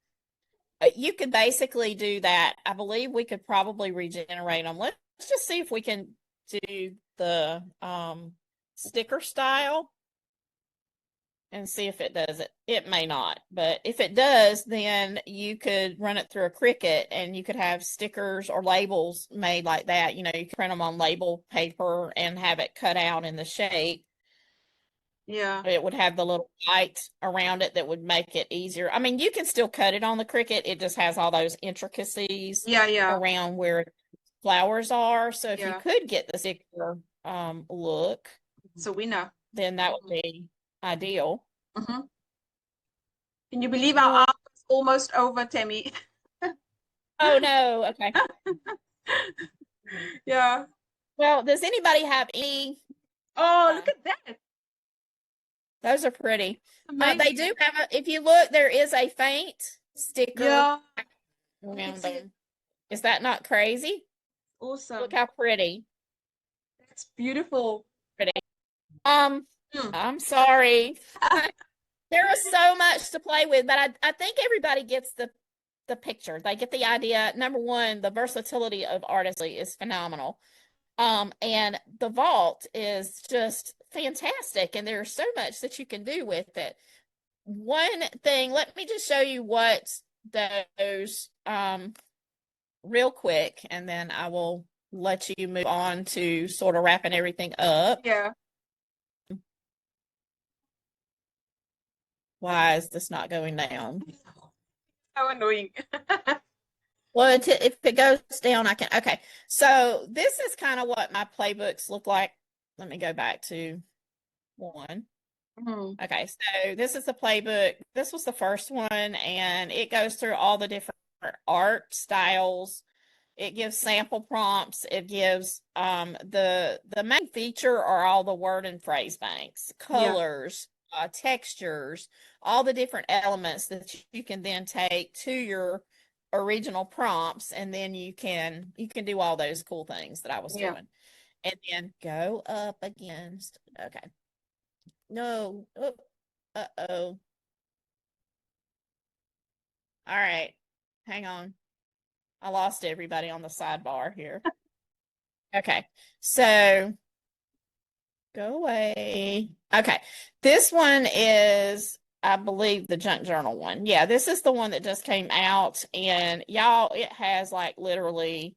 You could basically do that. I believe we could probably regenerate them. Let's just see if we can do the sticker style and see if it does it. It may not, but if it does, then you could run it through a Cricut and you could have stickers or labels made like that. You know, you can print them on label paper and have it cut out in the shape. Yeah. It would have the little light around it that would make it easier. I mean, you can still cut it on the Cricut. It just has all those intricacies around where flowers are. So if you could get the sticker look, so we know, then that would be ideal. Mm-hmm. Can you believe our hour is almost over, Tammie? Oh no. Okay. Yeah. Well, does anybody have any? Oh, look at that. Those are pretty. They do have a, if you look, there is a faint sticker around them. Is that not crazy? Awesome. Look how pretty. That's beautiful. Pretty. I'm sorry. There is so much to play with, but I think everybody gets the picture. They get the idea. Number one, the versatility of Artistly is phenomenal. And the vault is just fantastic, and there's so much that you can do with it. One thing, let me just show you what those real quick, and then I will let you move on to sort of wrapping everything up. Yeah. Why is this not going down? So annoying. Well, if it goes down, I can. Okay. So this is kind of what my playbooks look like. Let me go back to one. Mm-hmm. Okay. So this is the playbook. This was the first one, and it goes through all the different art styles. It gives sample prompts. It gives the main feature are all the word and phrase banks, colors, textures, all the different elements that you can then take to your original prompts, and then you can do all those cool things that I was doing. And then go up against. Okay. No. Oh. Uh-oh. All right. Hang on. I lost everybody on the sidebar here. Okay. So go away. Okay. This one is, I believe, the junk journal one. Yeah, this is the one that just came out. And y'all, it has like literally,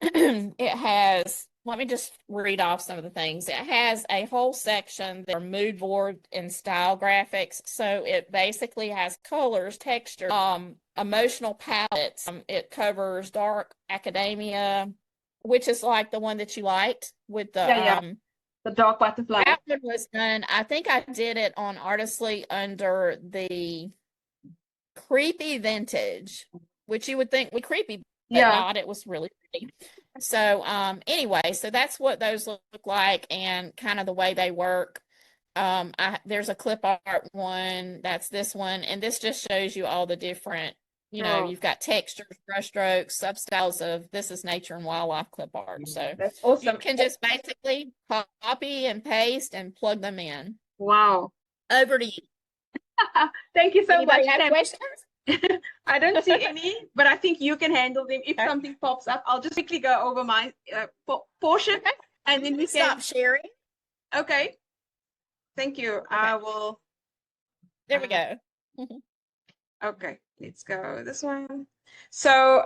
it has, let me just read off some of the things. It has a whole section that are mood board and style graphics. So it basically has colors, texture, emotional palettes. It covers dark academia, which is like the one that you liked with the dark butterfly. That one was done. I think I did it on Artistly under the creepy vintage, which you would think would creepy, but not. It was really pretty. So anyway, so that's what those look like and kind of the way they work. There's a clip art one, that's this one, and this just shows you all the different, you've got textures, brush strokes, substyles of this is nature and wildlife clip art. So that's awesome. You can just basically copy and paste and plug them in. Wow. Over to you. Thank you so Anybody much. Have questions? I don't see any, but I think you can handle them. If something pops up, I'll just quickly go over my portion, and then we can stop sharing. Okay. Thank you. Okay. I will. There we go. Okay, let's go this one. So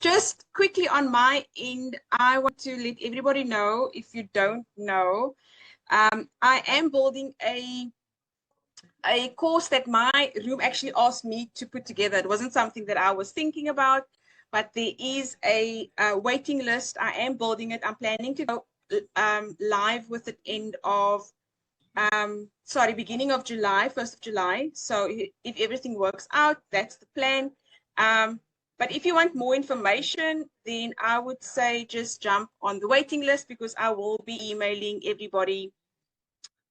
just quickly on my end, I want to let everybody know, if you don't know, I am building a course that my room actually asked me to put together. It wasn't something that I was thinking about, but there is a waiting list. I am building it. I'm planning to go live with it end of sorry, beginning of July, 1st of July. So if everything works out, that's the plan. But if you want more information, then I would say just jump on the waiting list because I will be emailing everybody.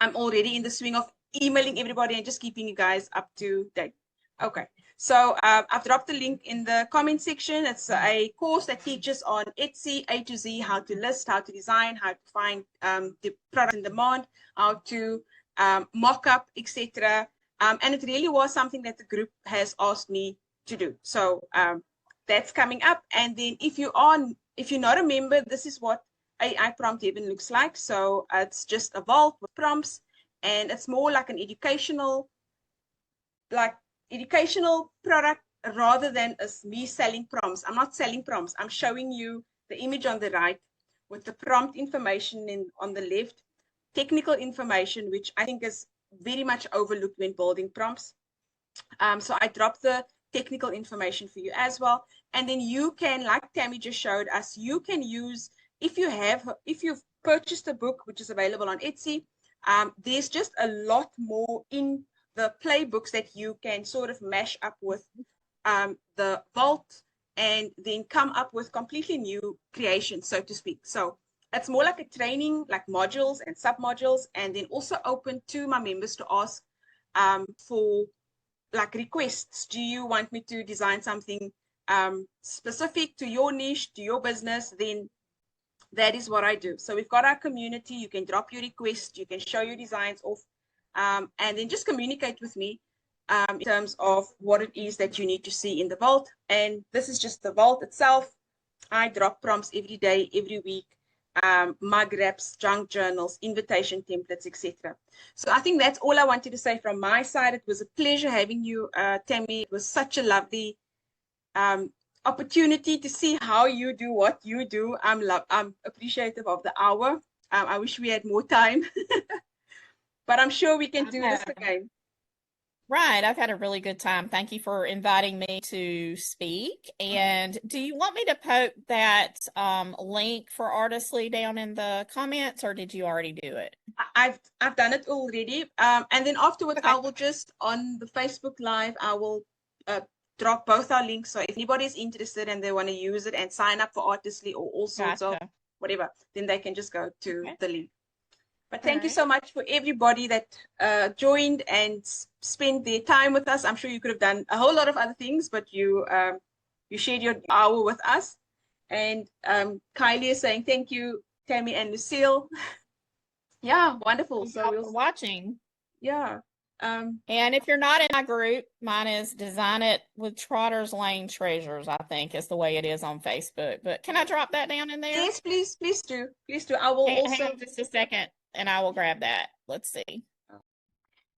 I'm already in the swing of emailing everybody and just keeping you guys up to date. Okay. So I've dropped the link in the comment section. It's a course that teaches on Etsy, A to Z, how to list, how to design, how to find the product in demand, how to mock up, etc. And it really was something that the group has asked me to do. So that's coming up. And then if you're not a member, this is what AI prompt even looks like. So it's just a vault with prompts, and it's more like an educational product rather than as me selling prompts. I'm not selling prompts. I'm showing you the image on the right with the prompt information on the left, technical information, which I think is very much overlooked when building prompts. So I dropped the technical information for you as well. And then you can, like Tammie just showed us, you can use, if you've purchased a book, which is available on Etsy, there's just a lot more in the playbooks that you can sort of mash up with the vault and then come up with completely new creations, so to speak. So it's more like a training, like modules and sub-modules, and then also open to my members to ask for like requests. Do you want me to design something specific to your niche, to your business? Then that is what I do. So we've got our community. You can drop your request. You can show your designs off, and then just communicate with me in terms of what it is that you need to see in the vault. And this is just the vault itself. I drop prompts every day, every week, mug wraps, junk journals, invitation templates, etc. So I think that's all I wanted to say from my side. It was a pleasure having you, Tammie. It was such a lovely opportunity to see how you do what you do. I'm appreciative of the hour. I wish we had more time, but I'm sure we can do this again. Right. I've had a really good time. Thank you for inviting me to speak. And do you want me to poke that link for Artistly down in the comments, or did you already do it? I've done it already. And then afterwards, Okay. I will just, on the Facebook Live, I will drop both our links. So if anybody's interested and they want to use it and sign up for Artistly or all sorts of whatever, then they can just go to the link. But thank you so much for everybody that joined and spent their time with us. I'm sure you could have done a whole lot of other things, but you shared your hour with us. And Kylie is saying thank you, Tammie and Lucille. Yeah, wonderful. So we're watching. Yeah. And if you're not in my group, mine is Design It with Trotter's Lane Treasures, I think is the way it is on Facebook. But can I drop that down in there? Yes, please do. Please do. I will hang on just a second and I will grab that. Let's see.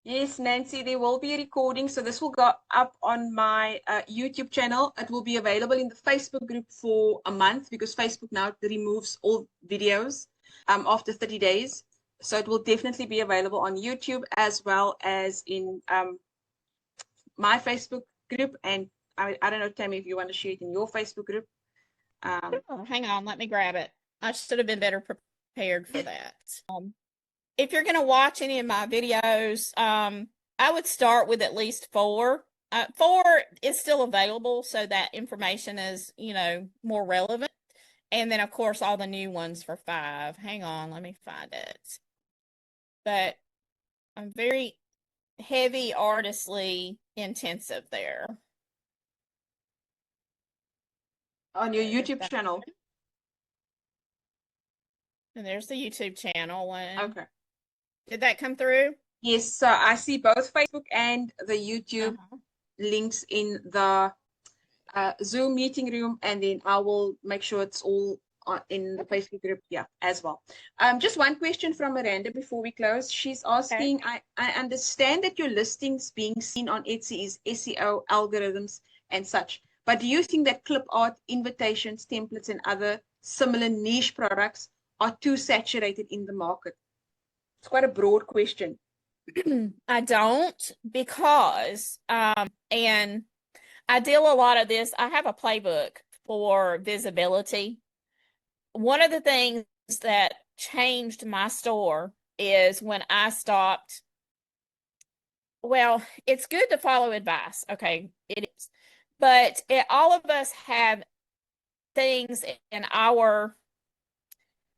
Yes, Nancy, there will be a recording. So this will go up on my YouTube channel. It will be available in the Facebook group for a month because Facebook now removes all videos after 30 days. So it will definitely be available on YouTube as well as in my Facebook group. And I don't know, Tammie, if you want to share it in your Facebook group. Hang on, let me grab it. I should have been better prepared for that. If you're going to watch any of my videos, I would start with at least 4. 4 is still available, so that information is, more relevant. And then, of course, all the new ones for 5. Hang on, let me find it. But I'm very heavy Artistly intensive there. On your YouTube channel. And there's the YouTube channel one. Okay. Did that come through? Yes, so I see both Facebook and the YouTube links in the Zoom meeting room, and then I will make sure it's all in the Facebook group, as well. Just one question from Miranda before we close. She's asking, I understand that your listings being seen on Etsy is SEO, algorithms, and such, but do you think that clip art, invitations, templates, and other similar niche products are too saturated in the market? It's quite a broad question. I don't, because and I deal a lot of this. I have a playbook for visibility. One of the things that changed my store is when I stopped. Well, it's good to follow advice. Okay, it is. But all of us have things in our,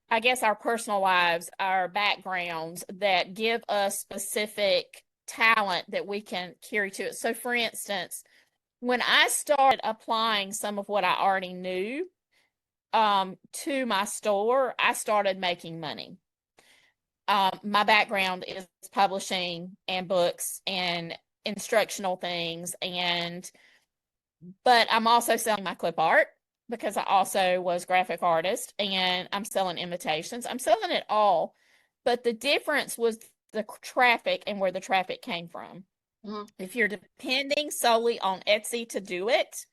I guess, our personal lives, our backgrounds that give us specific talent that we can carry to it. So, for instance, when I started applying some of what I already knew to my store, I started making money. My background is publishing and books and instructional things, but I'm also selling my clip art because I also was graphic artist, and I'm selling invitations. I'm selling it all, but the difference was the traffic and where the traffic came from. Mm-hmm. If you're depending solely on Etsy to do it,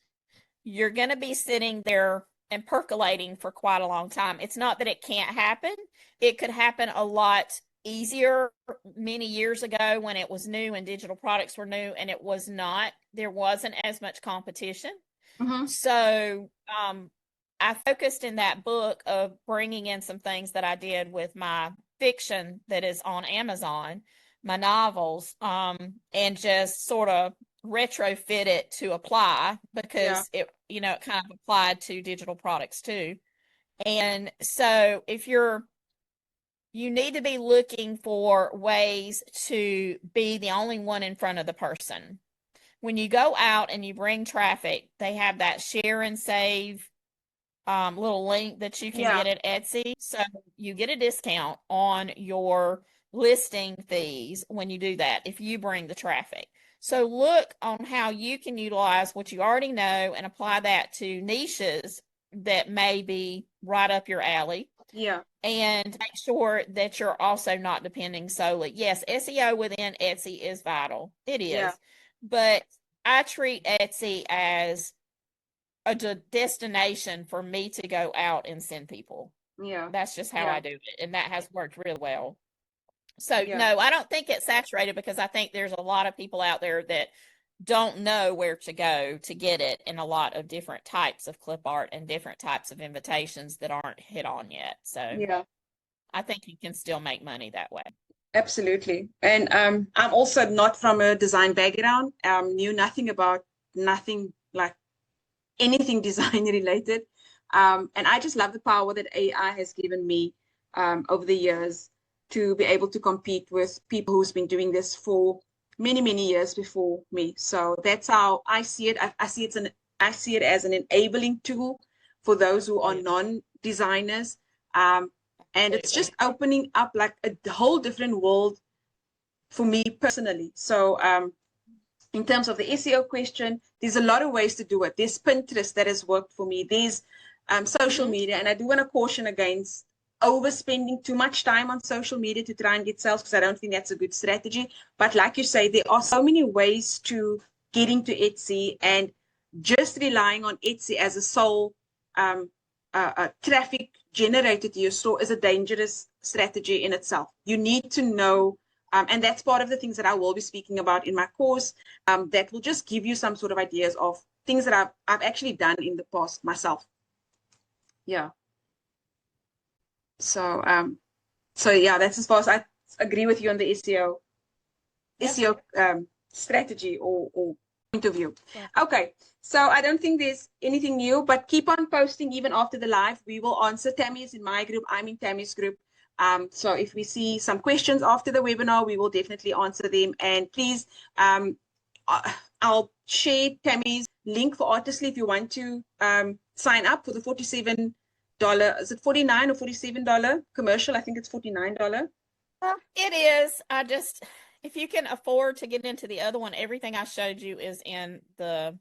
you're going to be sitting there and percolating for quite a long time. It's not that it can't happen. It could happen a lot easier many years ago when it was new and digital products were new, and there wasn't as much competition. Mm-hmm. So I focused in that book of bringing in some things that I did with my fiction that is on Amazon, my novels, and just sort of retrofit it to apply because it kind of applied to digital products too. And so you need to be looking for ways to be the only one in front of the person. When you go out and you bring traffic, they have that share and save little link that you can get at Etsy. So you get a discount on your listing fees when you do that, if you bring the traffic. So look on how you can utilize what you already know and apply that to niches that may be right up your alley. Yeah. And make sure that you're also not depending solely. Yes, SEO within Etsy is vital. It is. Yeah. But I treat Etsy as a destination for me to go out and send people. Yeah. That's just how I do it. And that has worked really well. So no, I don't think it's saturated because I think there's a lot of people out there that don't know where to go to get it in a lot of different types of clip art and different types of invitations that aren't hit on yet. So I think you can still make money that way. Absolutely. And I'm also not from a design background. Knew nothing like anything design related. And I just love the power that AI has given me over the years to be able to compete with people who's been doing this for many, many years before me. So that's how I see it. I see it as an enabling tool for those who are non-designers. And it's just opening up like a whole different world for me personally. So in terms of the SEO question, there's a lot of ways to do it. There's Pinterest that has worked for me. There's social media. And I do want to caution against overspending too much time on social media to try and get sales, because I don't think that's a good strategy. But like you say, there are so many ways to getting to Etsy, and just relying on Etsy as a sole traffic generator to your store is a dangerous strategy in itself. You need to know, and that's part of the things that I will be speaking about in my course, that will just give you some sort of ideas of things that I've actually done in the past myself. Yeah. So yeah, that's as far as I agree with you on the SEO strategy or point of view. Okay, so I don't think there's anything new, but keep on posting even after the live. We will answer. Tammie is in my group. I'm in Tammie's group. So if we see some questions after the webinar, we will definitely answer them. And please, I'll share Tammie's link for Artistly if you want to sign up for the $47. Is it $49 or $47 commercial? I think it's $49. It is. If you can afford to get into the other one, everything I showed you is in the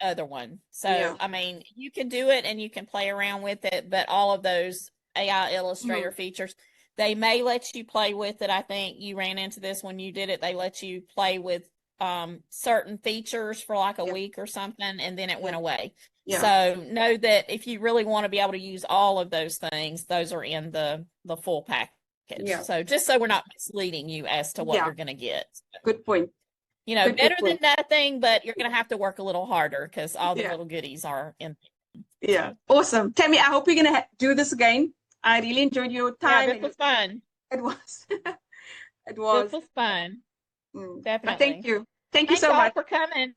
other one. So I mean, you can do it and you can play around with it, but all of those AI Illustrator features, they may let you play with it. I think you ran into this when you did it. They let you play with certain features for like a week or something, and then it went away. So know that if you really want to be able to use all of those things, those are in the full package. So just so we're not misleading you as to what you're going to get. Good point. You know, better than nothing, but you're going to have to work a little harder because all the little goodies are in. Yeah. Awesome. Tammie, I hope we're going to do this again. I really enjoyed your time. Yeah, this was fun. It was. It This was. was fun. But thank Definitely. you. Thank you Thanks so all much. for coming.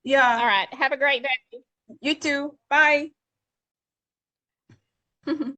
Yeah. All right. Have a great day. You too. Bye.